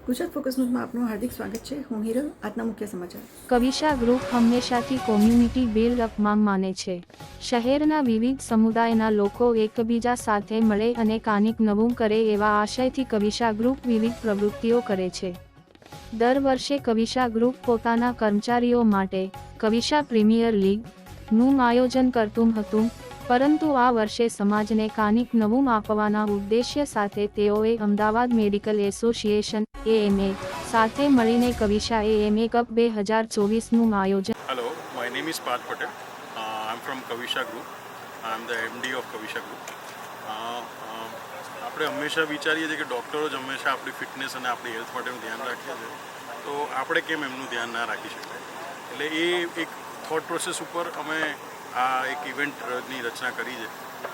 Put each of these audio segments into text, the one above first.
Gujarat focus ન્યૂઝમાં આપનું હાર્દિક સ્વાગત છે. હું હિરલ. આજના મુખ્ય સમાચાર. કવિશા ગ્રુપ હંમેશાથી કોમ્યુનિટી બિલ્ડ-અપમાં માને છે. શહેરના વિવિધ સમુદાયના લોકો એકબીજા સાથે મળે અને કાંઈક નવું કરે એવા આશયથી કવિશા ગ્રુપ વિવિધ પ્રવૃત્તિઓ કરે છે. દર વર્ષે કવિશા ગ્રુપ પોતાના કર્મચારીઓ માટે કવિશા પ્રીમિયર લીગનું આયોજન કરતું હતું, પરંતુ આ વર્ષે સમાજને કાંઈક નવું આપવાના ઉદ્દેશ્ય સાથે તેઓએ અમદાવાદ મેડિકલ એસોસિએશન (AMA) સાથે મળીને કવિશા AMA કપ 2024નું આયોજન. Hello, my name is Parth Patel. I'm from Kavisha Group. I'm the MD of Kavisha Group. આપણે હંમેશા વિચારીએ છીએ કે ડૉક્ટરો જ હંમેશા આપણી ફિટનેસ અને આપણી હેલ્થ માટેનું ધ્યાન રાખીએ છીએ, તો આપણે કેમ એમનું ધ્યાન ના રાખી શકીએ. એટલે એ એક થોટ પ્રોસેસ ઉપર અમે આ એક ઇવેન્ટની રચના કરી છે,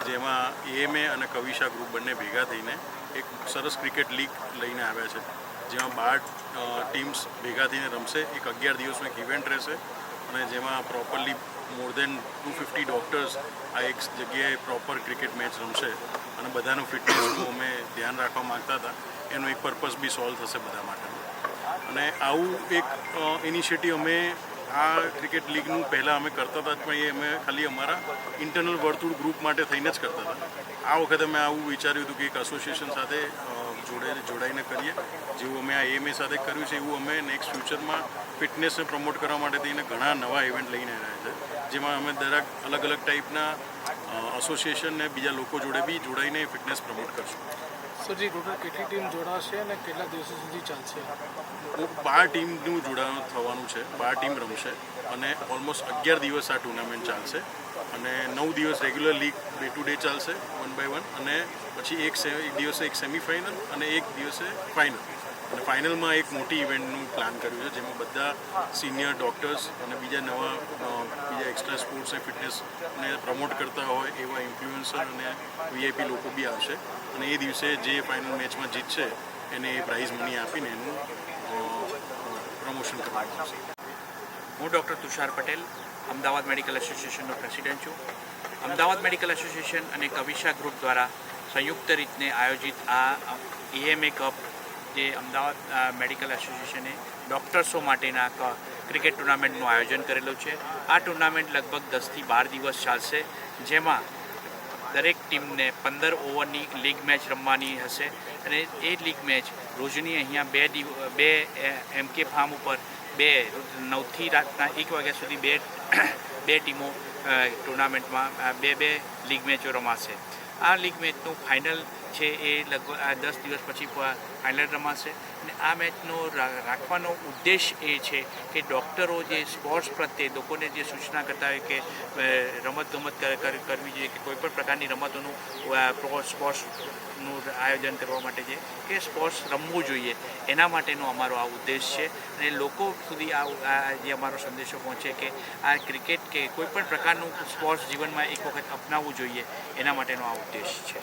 જેમાં AMA અને કવિશા ગ્રુપ બંને ભેગા થઈને એક સરસ ક્રિકેટ લીગ લઈને આવ્યા છે, જેમાં 12 ટીમ્સ ભેગા થઈને રમશે. એક 11 દિવસનો એક ઇવેન્ટ રહેશે અને જેમાં પ્રોપરલી મોર દેન 250 ડૉક્ટર્સ આ એક જગ્યાએ પ્રોપર ક્રિકેટ મેચ રમશે અને બધાનું ફિટનેસનું અમે ધ્યાન રાખવા માગતા હતા. એનો એક પર્પઝ બી સોલ્વ થશે બધા માટે. અને આવું એક ઇનિશિયેટિવ અમે આ ક્રિકેટ લીગનું પહેલાં અમે કરતા હતા, પણ એ અમે ખાલી અમારા ઇન્ટરનલ વર્તુળ ગ્રુપ માટે થઈને જ કરતા હતા. આ વખતે અમે આવું વિચાર્યું હતું કે એક એસોસિએશન સાથે જોડાઈને કરીએ. જેવું અમે આ AMA સાથે કર્યું છે, એવું અમે નેક્સ્ટ ફ્યુચરમાં ફિટનેસને પ્રમોટ કરવા માટે થઈને ઘણા નવા ઇવેન્ટ લઈને આવ્યા છે, જેમાં અમે દરેક અલગ અલગ ટાઈપના એસોસિએશનને બીજા લોકો જોડે બી જોડાઈને ફિટનેસ પ્રમોટ કરશું. સરજી, ટોટલ કેટલી ટીમ જોડાશે અને કેટલા દિવસો સુધી ચાલશે? 12 ટીમનું જોડાણ થવાનું છે. 12 ટીમ રમશે અને ઓલમોસ્ટ 11 દિવસ આ ટુર્નામેન્ટ ચાલશે અને 9 દિવસ regular league day to day ચાલશે 1 by 1, અને પછી એક દિવસે એક સેમિફાઇનલ અને એક દિવસે ફાઇનલ. અને ફાઇનલમાં એક મોટી ઇવેન્ટનું પ્લાન કર્યું છે, જેમાં બધા સિનિયર ડૉક્ટર્સ અને બીજા એક્સ્ટ્રા સ્પોર્ટ્સ અને ફિટનેસને પ્રમોટ કરતા હોય એવા ઇન્ફ્લુએન્સર અને VIP લોકો બી આવશે. અને એ દિવસે જે ફાઇનલ મેચમાં જીતશે એને એ પ્રાઇઝ મની આપીને એનું પ્રમોશન કરવામાં આવશે. હું ડૉક્ટર તુષાર પટેલ, અમદાવાદ મેડિકલ એસોસિએશનનો પ્રેસિડેન્ટ છું. અમદાવાદ મેડિકલ એસોસિએશન અને કવિશા ગ્રુપ દ્વારા સંયુક્ત રીતે આયોજિત આ AMA કપ, જે અમદાવાદ મેડિકલ એસોસિએશને ડૉક્ટર્સો માટેના ક્રિકેટ ટુર્નામેન્ટનું આયોજન કરેલું છે. આ ટુર્નામેન્ટ લગભગ 10થી 12 દિવસ ચાલશે, જેમાં દરેક ટીમને 15 ઓવરની લીગ મેચ રમવાની હશે. અને એ લીગ મેચ રોજની અહીંયા બે MK ફાર્મ ઉપર 9થી રાતના 1 વાગ્યા સુધી બે ટીમો ટુર્નામેન્ટમાં બે લીગ મેચો રમાશે. આ લીગ મેચનું ફાઇનલ છે એ લગભગ 10 દિવસ પછી ફાઇનલ રમાશે. અને આ મેચનો રાખવાનો ઉદ્દેશ એ છે કે ડૉક્ટરો જે સ્પોર્ટ્સ પ્રત્યે લોકોને જે સૂચના કરતા હોય કે રમતગમત કરવી જોઈએ, કે કોઈપણ પ્રકારની રમતોનું સ્પોર્ટ્સનું આયોજન કરવા માટે છે કે સ્પોર્ટ્સ રમવું જોઈએ, એના માટેનો અમારો આ ઉદ્દેશ છે. અને લોકો સુધી આ જે અમારો સંદેશો પહોંચે કે આ ક્રિકેટ કે કોઈપણ પ્રકારનું સ્પોર્ટ્સ જીવનમાં એક વખત અપનાવવું જોઈએ, એના માટેનો આ ઉદ્દેશ છે.